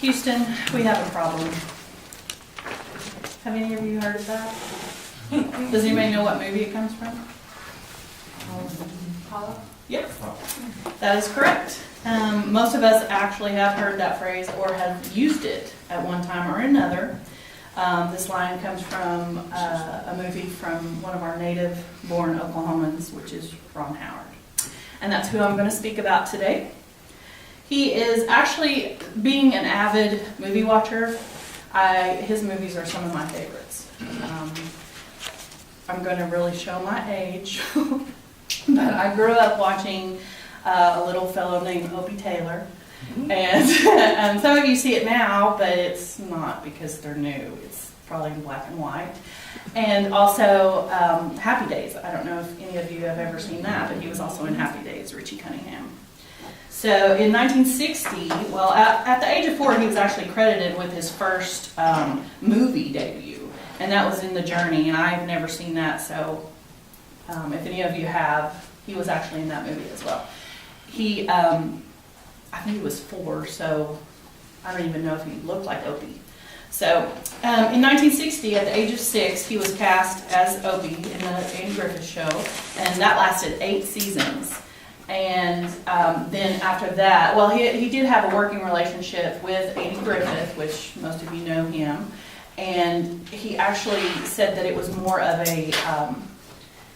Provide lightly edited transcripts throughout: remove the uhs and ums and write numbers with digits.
Houston, we have a problem. Have any of you heard of that? Does anybody know what movie it comes from? Paula? Yep, that is correct. Most of us actually have heard that phrase or have used it at one time or another. This line comes from a movie from one of our native-born Oklahomans, which is Ron Howard. And that's who I'm going to speak about today. He is actually, being an avid movie watcher, his movies are some of my favorites. I'm going to really show my age, but I grew up watching a little fellow named Opie Taylor. And some of you see it now, but it's not because they're new. It's probably in black and white. And also Happy Days. I don't know if any of you have ever seen that, but he was also in Happy Days, Richie Cunningham. So in 1960, well, at the age of 4, he was actually credited with his first movie debut, and that was in The Journey, and I've never seen that, so if any of you have, he was actually in that movie as well. He, I think he was 4, so I don't even know if he looked like Opie. So in 1960, at the age of 6, he was cast as Opie in the Andy Griffith Show, and that lasted 8 seasons. And then after that, well, he did have a working relationship with Andy Griffith, which most of you know him, and he actually said that it was more of a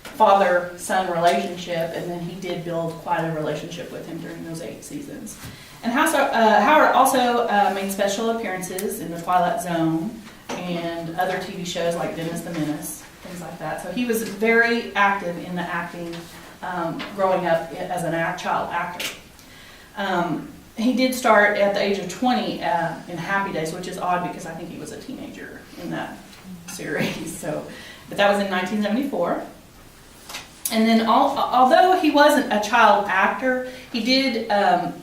father-son relationship, and then he did build quite a relationship with him during those 8 seasons. And Howard also made special appearances in The Twilight Zone and other TV shows like Dennis the Menace, things like that. So he was very active in the acting growing up as a child actor. He did start at the age of 20 in Happy Days, which is odd because I think he was a teenager in that series. But that was in 1974. And then although he wasn't a child actor, he did,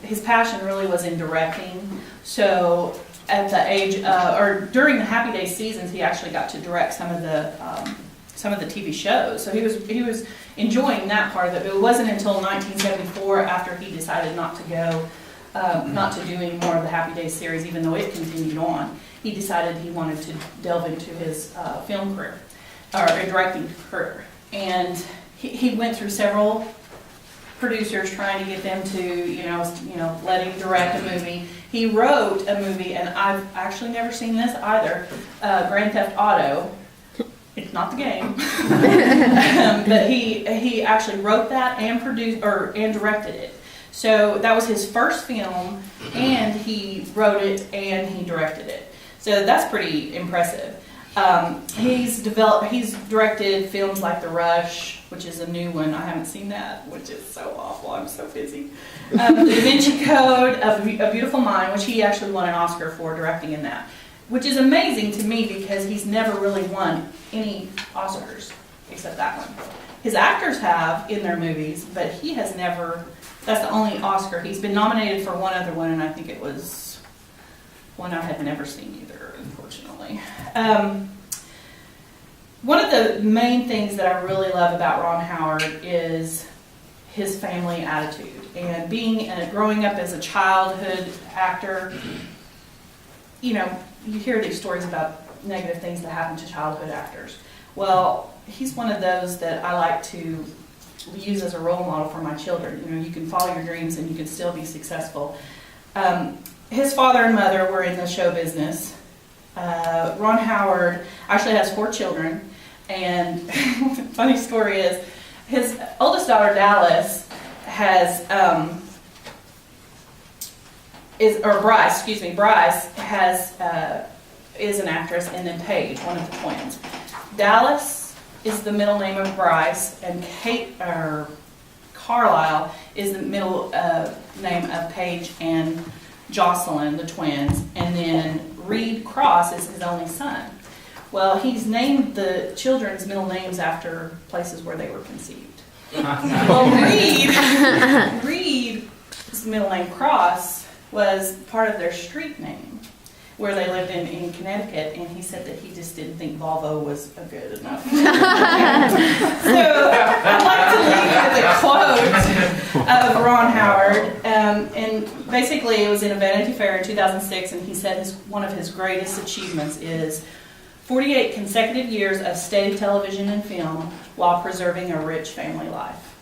his passion really was in directing. So at the age, or during the Happy Days seasons, he actually got to direct some of the TV shows. So he was enjoying that part of it. But it wasn't until 1974, after he decided not to go, not to do any more of the Happy Days series, even though it continued on, he decided he wanted to delve into his film career, or directing career. And he went through several producers trying to get them to, let him direct a movie. He wrote a movie, and I've actually never seen this either, Grand Theft Auto. It's not the game, but he actually wrote that and produced and directed it. So that was his first film, and he wrote it and he directed it. So that's pretty impressive. He's directed films like The Rush, which is a new one. I haven't seen that, which is so awful. I'm so busy. The Da Vinci Code, A Beautiful Mind, which he actually won an Oscar for directing in that, which is amazing to me because he's never really won any Oscars except that one. His actors have in their movies, but he has never. That's the only Oscar. He's been nominated for one other one, and I think it was one I had never seen either, unfortunately. One of the main things that I really love about Ron Howard is his family attitude. And growing up as a childhood actor, you hear these stories about negative things that happen to childhood actors. Well, he's one of those that I like to use as a role model for my children. You can follow your dreams and you can still be successful. His father and mother were in the show business. Ron Howard actually has 4 children, and funny story is his oldest daughter Dallas Bryce is an actress, and then Paige, one of the twins. Dallas is the middle name of Bryce, and Carlisle is the middle name of Paige and Jocelyn, the twins, and then Reed Cross is his only son. Well, he's named the children's middle names after places where they were conceived. Well, Reed's middle name Cross was part of their street name. where they lived in Connecticut, and he said that he just didn't think Volvo was a good enough. So I'd like to leave you with a quote of Ron Howard, and basically it was in a Vanity Fair in 2006, and he said one of his greatest achievements is 48 consecutive years of steady television and film while preserving a rich family life.